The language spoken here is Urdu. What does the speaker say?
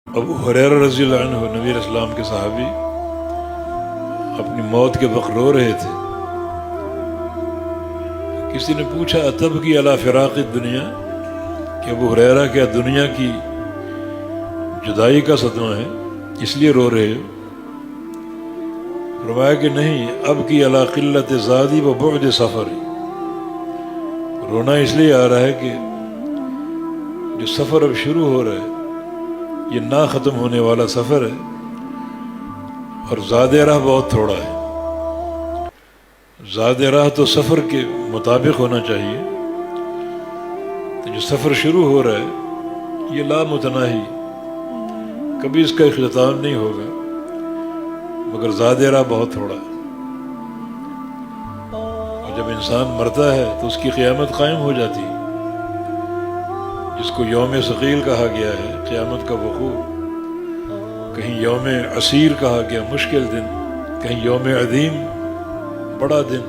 ابو ہریرہ رضی اللہ عنہ نبی علیہ السلام کے صحابی اپنی موت کے وقت رو رہے تھے. کسی نے پوچھا اتبکی علی فراق الدنیا، کہ ابو ہریرہ کیا دنیا کی جدائی کا صدمہ ہے اس لیے رو رہے ہو؟ فرمایا کہ نہیں، اب کی علی قلت زادی و بعد سفری، رونا اس لیے آ رہا ہے کہ جو سفر اب شروع ہو رہا ہے یہ نہ ختم ہونے والا سفر ہے، اور زاد راہ بہت تھوڑا ہے. زاد راہ تو سفر کے مطابق ہونا چاہیے، تو جو سفر شروع ہو رہا ہے یہ لامتناہی، کبھی اس کا اختتام نہیں ہوگا، مگر زاد راہ بہت تھوڑا ہے. اور جب انسان مرتا ہے تو اس کی قیامت قائم ہو جاتی ہے، جس کو یوم ثقیل کہا گیا ہے، قیامت کا وقوع. کہیں یوم عسیر کہا گیا، مشکل دن، کہیں یوم عظیم، بڑا دن.